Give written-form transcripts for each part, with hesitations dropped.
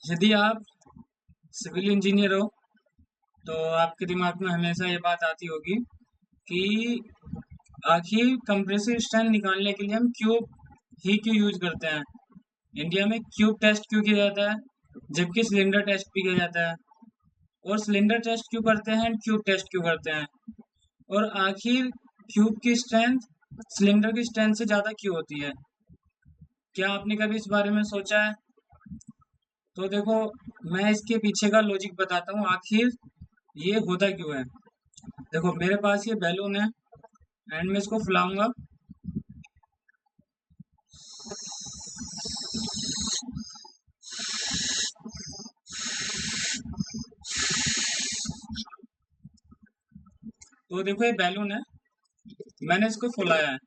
यदि आप civil engineer हो तो आपके दिमाग में हमेशा ये बात आती होगी कि आखिर कंप्रेसिव स्ट्रेंथ निकालने के लिए हम क्यूब ही क्यों यूज करते हैं। इंडिया में क्यूब टेस्ट क्यों किया जाता है जबकि सिलेंडर टेस्ट भी किया जाता है। और सिलेंडर टेस्ट क्यों करते हैं, क्यूब टेस्ट क्यों करते हैं। और आखिर क्यूब की स्ट्रेंथ सिलेंडर की स्ट्रेंथ से ज्यादा क्यों होती है। क्या आपने कभी इस बारे में सोचा है? तो देखो, मैं इसके पीछे का लॉजिक बताता हूँ आखिर ये होता क्यों है। देखो, मेरे पास ये बैलून है एंड मैं इसको फुलाऊंगा। तो देखो, ये बैलून है, मैंने इसको फुलाया है।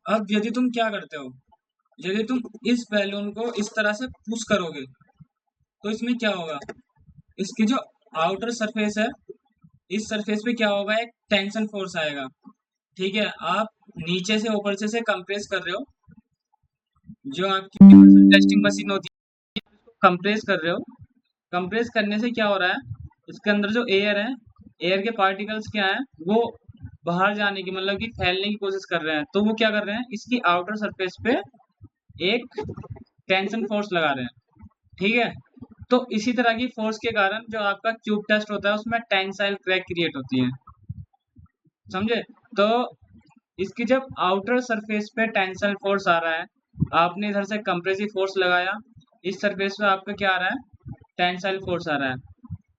अब यदि तुम क्या करते हो, यदि तुम इस बैलून को इस तरह से पुश करोगे तो इसमें क्या होगा, इसकी जो आउटर सरफेस है, इस सरफेस पे क्या होगा, एक टेंशन फोर्स आएगा। ठीक है, आप नीचे से ऊपर से कंप्रेस कर रहे हो, जो आपकी टेस्टिंग मशीन होती है उसको कंप्रेस कर रहे हो। कंप्रेस करने से क्या हो रहा है, इसके अंदर जो एयर है, एयर के पार्टिकल्स क्या है, वो बाहर जाने की मतलब कि फैलने की कोशिश कर रहे हैं। तो वो क्या कर रहे हैं, इसकी आउटर सरफेस पे एक टेंशन फोर्स लगा रहे हैं। ठीक है, तो इसी तरह की फोर्स के कारण जो आपका ट्यूब टेस्ट होता है उसमें टेंसाइल क्रैक क्रिएट होती है। समझे? तो इसकी जब आउटर सरफेस पे टेंसाइल फोर्स आ रहा है, आपने इधर से कंप्रेसिव फोर्स लगाया, इस सरफेस पे आपका क्या आ रहा है, टेंसाइल फोर्स आ रहा है।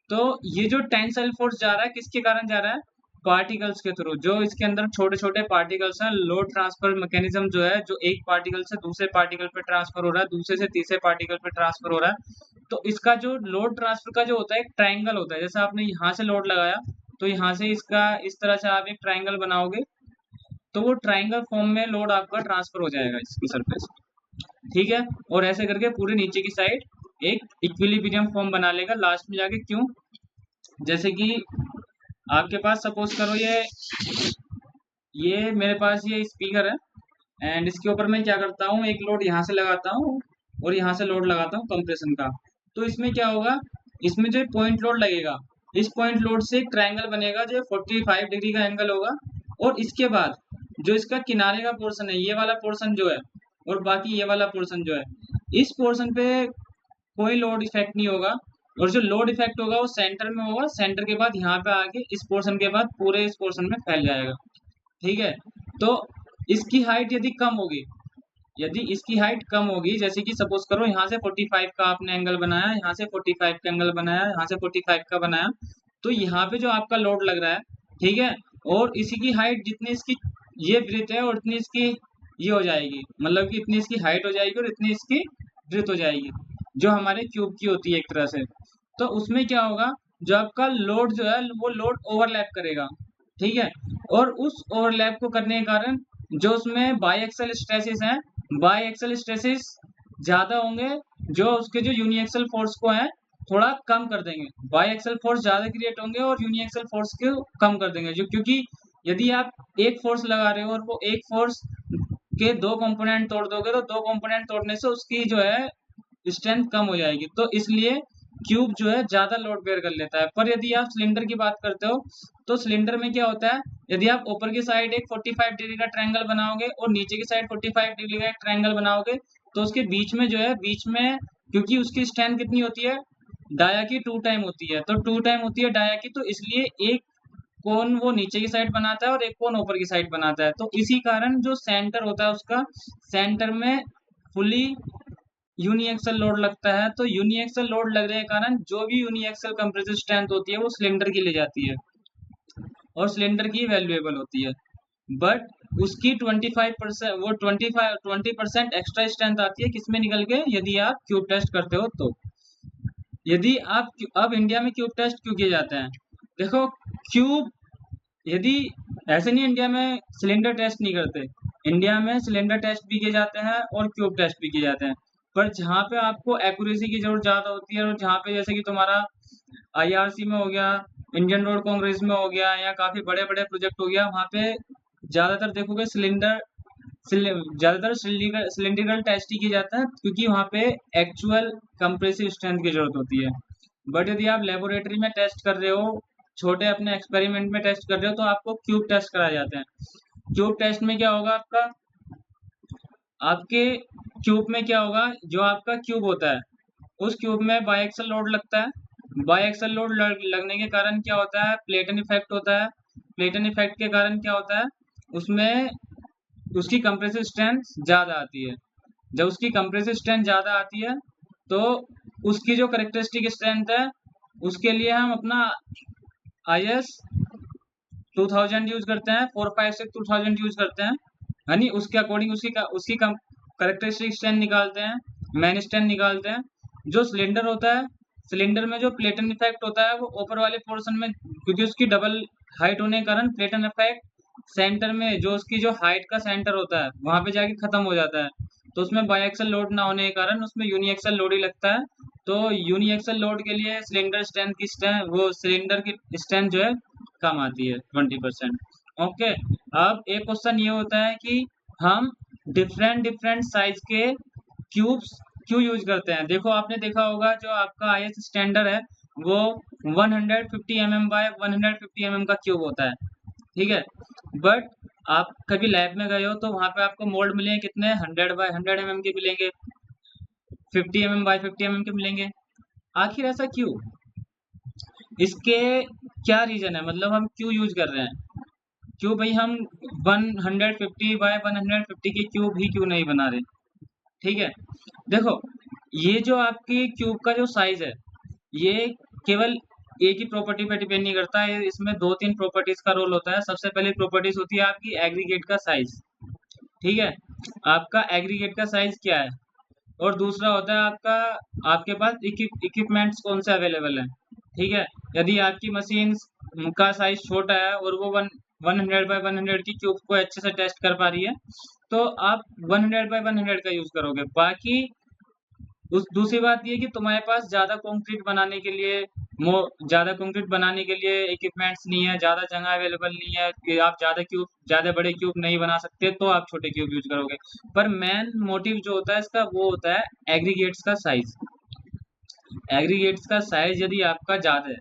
तो ये जो टेंसाइल फोर्स जा रहा है किसके कारण जा रहा है, पार्टिकल्स के थ्रू। जो इसके अंदर छोटे छोटे पार्टिकल्स हैं, लोड ट्रांसफर मैकेनिज्म जो है, जो एक पार्टिकल से दूसरे पार्टिकल पे ट्रांसफर हो रहा है, दूसरे से तीसरे पार्टिकल पे ट्रांसफर हो रहा है। तो इसका जो लोड ट्रांसफर का जो होता है, एक ट्राइंगल होता है। जैसे आपने यहाँ से लोड लगाया तो यहाँ से इसका इस तरह से आप एक ट्राइंगल बनाओगे, तो वो ट्राइंगल फॉर्म में लोड आपका ट्रांसफर हो जाएगा इसकी सरफेस। ठीक है, और ऐसे करके पूरे नीचे की साइड एक इक्विलिब्रियम फॉर्म बना लेगा लास्ट में जाके। क्यों? जैसे कि आपके पास सपोज करो ये मेरे पास ये स्पीकर है एंड इसके ऊपर मैं क्या करता हूँ, एक लोड यहाँ से लगाता हूँ और यहाँ से लोड लगाता हूँ कंप्रेशन का। तो इसमें क्या होगा, इसमें जो पॉइंट लोड लगेगा, इस पॉइंट लोड से एक ट्रायंगल बनेगा जो 45 डिग्री का एंगल होगा। और इसके बाद जो इसका किनारे का पोर्शन है, ये वाला पोर्शन जो है, और बाकी ये वाला पोर्शन जो है, इस पोर्शन पे कोई लोड इफेक्ट नहीं होगा। और जो लोड इफेक्ट होगा वो सेंटर में होगा, सेंटर के बाद यहाँ पे आके इस पोर्शन के बाद पूरे इस पोर्शन में फैल जाएगा। ठीक है, तो इसकी हाइट यदि कम होगी, यदि इसकी हाइट कम होगी, जैसे कि सपोज करो यहाँ से 45 का आपने एंगल बनाया, यहाँ से 45 का एंगल बनाया, यहाँ से 45 का बनाया, तो यहाँ पे जो आपका लोड लग रहा है, ठीक है, और इसी की हाइट जितनी इसकी ये ब्रीथ है और इतनी इसकी ये हो जाएगी, मतलब कि इतनी इसकी हाइट हो जाएगी और इतनी इसकी ब्रीथ हो जाएगी, जो हमारे क्यूब की होती है एक तरह से। तो उसमें क्या होगा, जो आपका लोड जो है वो लोड ओवरलैप करेगा। ठीक है, और उस ओवरलैप को करने के कारण जो उसमें बाई एक्सल स्ट्रेसेस हैं, बाई एक्सल स्ट्रेसेस ज्यादा होंगे, जो उसके जो यूनिएक्सल फोर्स को है थोड़ा कम कर देंगे। बाई एक्सल फोर्स ज्यादा क्रिएट होंगे और यूनिएक्सल फोर्स को कम कर देंगे, जो क्योंकि यदि आप एक फोर्स लगा रहे हो और वो एक फोर्स के दो कंपोनेंट तोड़ दोगे तो दो कंपोनेंट तोड़ने से उसकी जो है स्ट्रेंथ कम हो जाएगी। तो इसलिए क्यूब जो है ज्यादा लोड बेयर कर लेता है। पर यदि आप सिलेंडर की बात करते हो तो सिलेंडर में क्या होता है, यदि आप ऊपर की साइड एक 45 डिग्री का ट्रायंगल बनाओगे और नीचे की साइड 45 डिग्री का एक ट्रायंगल बनाओगे, तो उसके बीच में जो है, बीच में क्योंकि उसकी स्ट्रेंथ कितनी होती है, डाया की 2 टाइम होती है, तो 2 टाइम होती है डाया की, तो इसलिए एक कोन वो नीचे की साइड बनाता है और एक कोन ऊपर की साइड बनाता है। तो इसी कारण जो सेंटर होता है उसका, सेंटर में फुली यूनिएक्सल लोड लगता है। तो यूनिएक्सल लोड लगने के कारण जो भी यूनिएक्सल कंप्रेसिव स्ट्रेंथ होती है वो सिलेंडर की ले जाती है और सिलेंडर की वैल्यूएबल होती है। बट उसकी 25%, वो 20% एक्स्ट्रा स्ट्रेंथ आती है किसमें निकल के, यदि आप क्यूब टेस्ट करते हो तो। यदि आप अब इंडिया में क्यूब टेस्ट क्यों किए जाते हैं, देखो क्यूब, यदि ऐसे नहीं इंडिया में सिलेंडर टेस्ट नहीं करते, इंडिया में सिलेंडर टेस्ट भी किए जाते हैं और क्यूब टेस्ट भी किए जाते हैं। पर जहाँ पे आपको एक्यूरेसी की जरूरत ज्यादा होती है और जहाँ पे जैसे कि तुम्हारा आईआरसी में हो गया, इंडियन रोड कांग्रेस में हो गया, या काफी बड़े बड़े प्रोजेक्ट हो गया, वहाँ पे ज्यादातर देखोगे सिलेंडर ज्यादातर सिलिंड्रिकल टेस्ट ही किया जाता है, क्योंकि वहाँ पे एक्चुअल कंप्रेसिव स्ट्रेंथ की जरूरत होती है। बट यदि आप लेबोरेटरी में टेस्ट कर रहे हो, छोटे अपने एक्सपेरिमेंट में टेस्ट कर रहे हो, तो आपको क्यूब टेस्ट कराए जाते हैं। क्यूब टेस्ट में क्या होगा, आपके क्यूब में क्या होगा, जो आपका क्यूब होता है उस क्यूब में बायएक्सल लोड लगता है। बायएक्सल लोड लगने के कारण क्या होता है, प्लेटन इफेक्ट होता है। प्लेटन इफेक्ट के कारण क्या होता है, उसमें उसकी कंप्रेसिव स्ट्रेंथ ज्यादा आती है। जब उसकी कंप्रेसिव स्ट्रेंथ ज्यादा आती है, तो उसकी जो करेक्टरिस्टिक स्ट्रेंथ है, उसके लिए हम अपना IS 2000 यूज करते हैं, 456 2000 यूज करते हैं, यानी उसके अकॉर्डिंग उसकी करेक्टरिस्टिक स्ट्रेंथ निकालते हैं, मेन स्ट्रेंथ निकालते हैं। जो सिलेंडर होता है, सिलेंडर में जो प्लेटन इफेक्ट होता है वो ऊपर वाले पोर्शन में, क्योंकि उसकी डबल हाइट होने के कारण प्लेटन इफेक्ट सेंटर में, जो उसकी जो हाइट का सेंटर होता है वहां पे जाके खत्म हो जाता है। तो उसमें बायएक्सल लोड ना होने के कारण उसमें यूनिएक्सल लोड ही लगता है। तो यूनिएक्सल लोड के लिए सिलेंडर स्ट्रेंथ की स्ट्रेंथ, वो सिलेंडर की स्ट्रेंथ जो है कम आती है 20%। ओके। अब एक क्वेश्चन ये होता है कि हम डिफरेंट डिफरेंट साइज के क्यूब्स क्यों यूज करते हैं। देखो, आपने देखा होगा जो आपका IS स्टैंडर्ड है वो 150 mm बाय 150 mm का क्यूब होता है, ठीक है। बट आप कभी लैब में गए हो तो वहां पे आपको मोल्ड मिलेंगे कितने, 100 बाय 100 mm के मिलेंगे, 50 mm बाय 50 mm के मिलेंगे। आखिर ऐसा क्यों, इसके क्या रीजन है, मतलब हम क्यों यूज कर रहे हैं, क्यों भाई हम 150 बाय 150 के क्यूब ही क्यों नहीं बना रहे। ठीक है, देखो, ये जो आपकी क्यूब का जो साइज है, ये केवल एक ही प्रॉपर्टी पे डिपेंड नहीं करता है, इसमें दो तीन प्रॉपर्टीज का रोल होता है। सबसे पहली प्रॉपर्टीज होती है आपकी एग्रीगेट का साइज, ठीक है, आपका एग्रीगेट का साइज क्या है। और दूसरा होता है आपका, आपके पास इक्विपमेंट्स कौन से अवेलेबल हैं, ठीक है। यदि आपकी मशीन का साइज छोटा है और वो 100 बाय 100 की क्यूब को अच्छे से टेस्ट कर पा रही है, तो आप 100 बाय 100 का यूज करोगे। बाकी उस दूसरी बात ये कि तुम्हारे पास ज्यादा कंक्रीट बनाने के लिए, ज्यादा कंक्रीट बनाने के लिए इक्विपमेंट्स नहीं है, ज्यादा जगह अवेलेबल नहीं है कि आप ज्यादा बड़े क्यूब नहीं बना सकते, तो आप छोटे क्यूब यूज करोगे। पर मेन मोटिव जो होता है इसका वो होता है एग्रीगेट्स का साइज। एग्रीगेट्स का साइज यदि आपका ज्यादा है,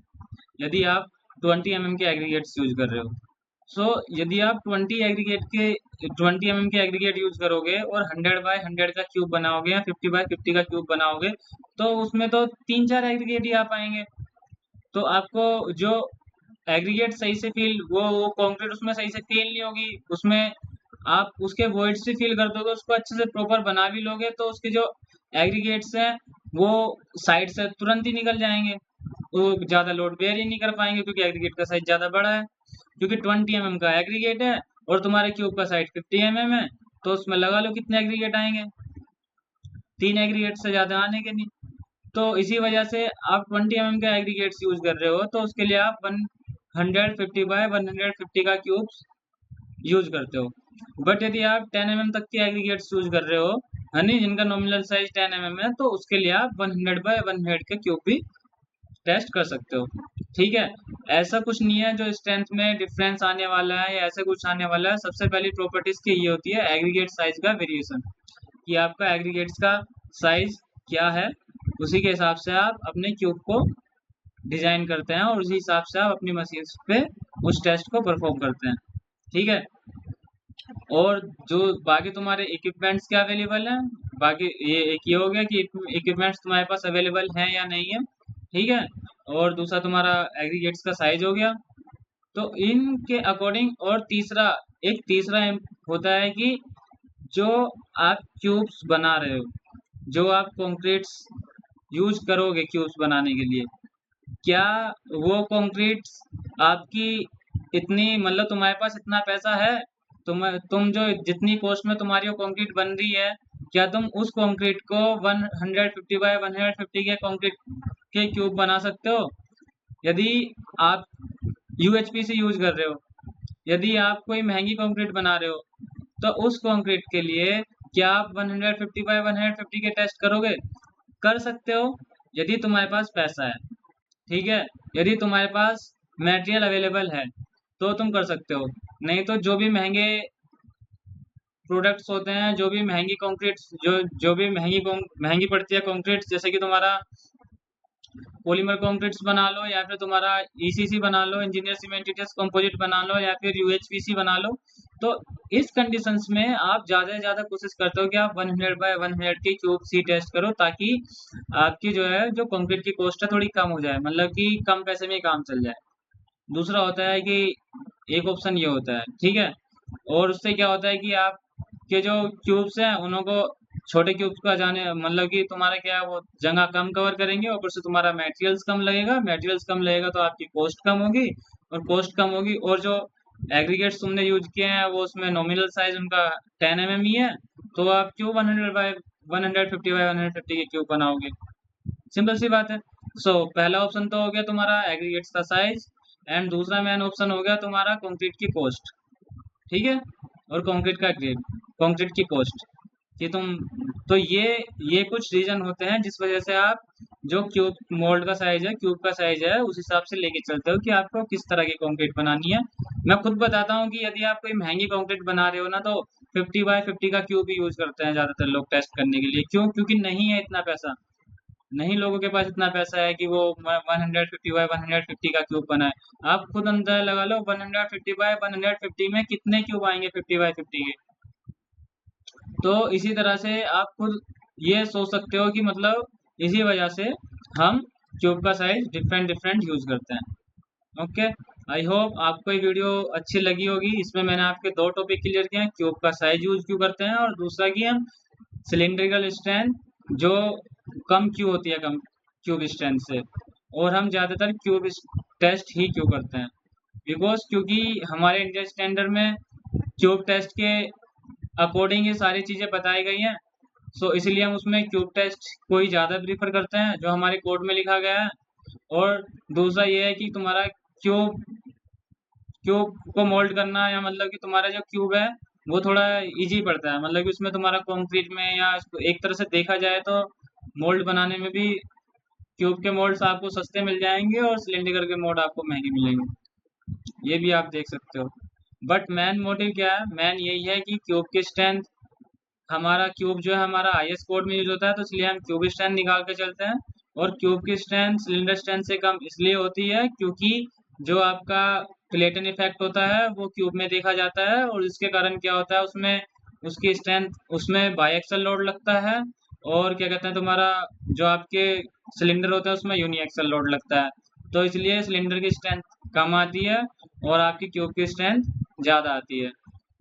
यदि आप 20 mm के एग्रीगेट्स यूज कर रहे हो, सो यदि आप 20 mm के एग्रीगेट यूज करोगे और 100 बाय 100 का क्यूब बनाओगे या 50 बाय 50 का क्यूब बनाओगे, तो उसमें तो तीन चार एग्रीगेट ही आ पाएंगे। तो आपको जो एग्रीगेट सही से फील, वो कंक्रीट उसमें सही से फील नहीं होगी, उसमें आप उसके वॉइड से फील कर दोगे, उसको अच्छे से प्रॉपर बना भी लोगे तो उसके जो एग्रीगेट्स हैं वो साइड से तुरंत ही निकल जाएंगे, वो ज्यादा लोड बेयर ही नहीं कर पाएंगे, क्योंकि एग्रीगेट का साइज ज्यादा बड़ा है। क्योंकि 20 mm का एग्रीगेट है और तुम्हारे क्यूब का साइज 50 mm है, तो उसमें लगा लो कितने एग्रीगेट आएंगे, तीन एग्रीगेट से ज्यादा आने के नहीं। तो इसी वजह से आप 20 mm का एग्रीगेट्स यूज कर रहे हो, तो उसके लिए आप 150 बाय 150 का क्यूब यूज करते हो। बट यदि आप 10 mm तक के एग्रीगेट्स यूज कर रहे हो, यानी जिनका नॉमिनल साइज 10 mm है, तो उसके लिए आप 100 बाय 100 के क्यूब भी टेस्ट कर सकते हो। ठीक है, ऐसा कुछ नहीं है जो स्ट्रेंथ में डिफरेंस आने वाला है या ऐसा कुछ आने वाला है। सबसे पहली प्रॉपर्टीज की ये होती है एग्रीगेट साइज का वेरिएशन, कि आपका एग्रीगेट्स का साइज क्या है, उसी के हिसाब से आप अपने क्यूब को डिजाइन करते हैं और उसी हिसाब से आप अपनी मशीन पे उस टेस्ट को परफॉर्म करते हैं। ठीक है, और जो बाकी तुम्हारे इक्विपमेंट्स क्या अवेलेबल हैं, बाकी ये एक ये हो गया कि इक्विपमेंट्स तुम्हारे पास अवेलेबल हैं या नहीं है, ठीक है। और दूसरा तुम्हारा एग्रीगेट्स का साइज हो गया। तो इनके अकॉर्डिंग, और तीसरा, एक तीसरा होता है कि जो आप क्यूब्स बना रहे हो, जो आप कंक्रीट्स यूज करोगे क्यूब्स बनाने के लिए, क्या वो कंक्रीट्स आपकी इतनी, मतलब तुम्हारे पास इतना पैसा है, तुम जो जितनी कॉस्ट में तुम्हारी वो कंक्रीट बन रही है, क्या तुम उस कंक्रीट को 150 बाय 150 के कंक्रीट के क्यूब बना सकते हो। यदि आप UHPC यूज कर रहे हो, यदि आप कोई महंगी कंक्रीट बना रहे हो, तो उस कंक्रीट के लिए क्या आप 150 बाय 150 के टेस्ट करोगे, कर सकते हो यदि तुम्हारे पास पैसा है, ठीक है। यदि तुम्हारे पास मटेरियल अवेलेबल है तो तुम कर सकते हो, नहीं तो जो भी महंगे प्रोडक्ट्स होते हैं, जो भी महंगी कंक्रीट, जो भी महंगी पड़ती है कंक्रीट, जैसे कि तुम्हारा पॉलीमर कंक्रीट्स बना लो, या फिर तुम्हारा ईसीसी बना लो, इंजीनियर सीमेंटेड कंपोजिट बना लो, या फिर यूएचपीसी बना लो। तो इस कंडीशंस में आप ज़्यादा से ज़्यादा कोशिश करते हो कि आप 100 बाय 100 की क्यूब सी टेस्ट करो, ताकि आपकी जो है जो कंक्रीट की कॉस्ट है थोड़ी कम हो जाए, मतलब कि कम पैसे में ही काम चल जाए। दूसरा होता है कि एक ऑप्शन ये होता है, ठीक है। और उससे क्या होता है कि आप के जो क्यूब्स हैं उनको छोटे क्यूब्स का जाने, मतलब कि तुम्हारा क्या है वो जगह कम कवर करेंगे, ऊपर से तुम्हारा मटेरियल्स कम लगेगा तो आपकी कॉस्ट कम होगी, और कॉस्ट कम होगी, और जो एग्रीगेट्स तुमने यूज किए हैं वो उसमें नॉमिनल साइज उनका 10 mm ही है, तो आप क्यों 150 के क्यूब बनाओगे? सिंपल सी बात है। पहला ऑप्शन तो हो गया तुम्हारा एग्रीगेट्स का साइज, एंड दूसरा मेन ऑप्शन हो गया तुम्हारा कंक्रीट की कॉस्ट, ठीक है, और कंक्रीट का ग्रेड, कंक्रीट की कॉस्ट, कि तुम, तो ये कुछ रीजन होते हैं जिस वजह से आप जो क्यूब मोल्ड का साइज है, क्यूब का साइज है, उस हिसाब से लेके चलते हो कि आपको किस तरह की कंक्रीट बनानी है। मैं खुद बताता हूँ कि यदि आप कोई महंगी कंक्रीट बना रहे हो ना, तो 50 बाय 50 का क्यूब ही यूज करते हैं ज्यादातर लोग टेस्ट करने के लिए। क्यों? क्योंकि नहीं है इतना पैसा, नहीं लोगों के पास इतना पैसा है कि वो 150 बाय 150 का क्यूब बनाए। आप खुद अंदाजा लगा लो 150 बाय 150 में कितने क्यूब आएंगे 50 बाय 50 के। तो इसी तरह से आप खुद ये सोच सकते हो कि मतलब इसी वजह से हम क्यूब का साइज डिफरेंट डिफरेंट यूज करते हैं। ओके, आई होप आपको ये वीडियो अच्छी लगी होगी। इसमें मैंने आपके दो टॉपिक क्लियर किए हैं, क्यूब का साइज यूज क्यों करते हैं, और दूसरा कि हम सिलिंड्रिकल स्ट्रेंथ जो कम क्यों होती है, कम क्यूब स्ट्रेंथ से, और हम ज़्यादातर क्यूब टेस्ट ही क्यों करते हैं, बिकॉज क्योंकि हमारे इंडियन स्टैंडर्ड में क्यूब टेस्ट के अकॉर्डिंग ये सारी चीज़ें बताई गई हैं। इसलिए हम उसमें क्यूब टेस्ट को ही ज़्यादा प्रीफर करते हैं जो हमारे कोड में लिखा गया है। और दूसरा ये है कि तुम्हारा क्यूब क्यूब को मोल्ड करना, या मतलब कि तुम्हारा जो क्यूब है वो थोड़ा इजी पड़ता है, मतलब कि उसमें तुम्हारा कंक्रीट में, या एक तरह से देखा जाए तो मोल्ड बनाने में भी क्यूब के मोल्ड्स आपको सस्ते मिल जाएंगे, और सिलेंडर के मोल्ड आपको महंगे मिलेंगे, ये भी आप देख सकते हो। बट मैन मोटिव क्या है? मैन यही है कि क्यूब की स्ट्रेंथ, हमारा क्यूब जो है हमारा आईएस कोड में यूज होता है, तो इसलिए हम क्यूब स्ट्रेंथ निकाल के चलते हैं। और क्यूब की स्ट्रेंथ सिलेंडर स्ट्रेंथ से कम इसलिए होती है क्योंकि जो आपका क्लेटन इफेक्ट होता है वो क्यूब में देखा जाता है, और इसके कारण क्या होता है उसमें उसकी स्ट्रेंथ, उसमें बाईएक्सल लोड लगता है, और क्या कहते हैं तुम्हारा जो आपके सिलेंडर होता है उसमें यूनिएक्सल लोड लगता है, तो इसलिए सिलेंडर की स्ट्रेंथ कम आती है और आपकी क्यूब की स्ट्रेंथ ज़्यादा आती है,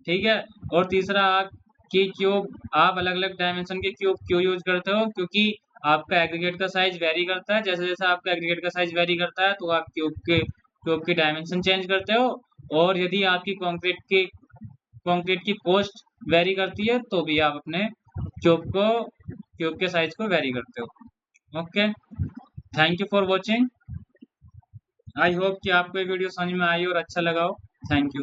ठीक है। और तीसरा, आप कि क्यूब, आप अलग अलग डायमेंशन के क्यूब क्यों यूज करते हो? क्योंकि आपका एग्रीगेट का साइज वेरी करता है, जैसे जैसे आपका एग्रीगेट का साइज वेरी करता है तो आप क्यूब की डायमेंशन चेंज करते हो, और यदि आपकी कंक्रीट की कॉस्ट वेरी करती है तो भी आप अपने क्यूब के साइज को वेरी करते हो। Okay, thank you for watching. I hope कि आपको ये वीडियो समझ में आई और अच्छा लगा हो। Thank you.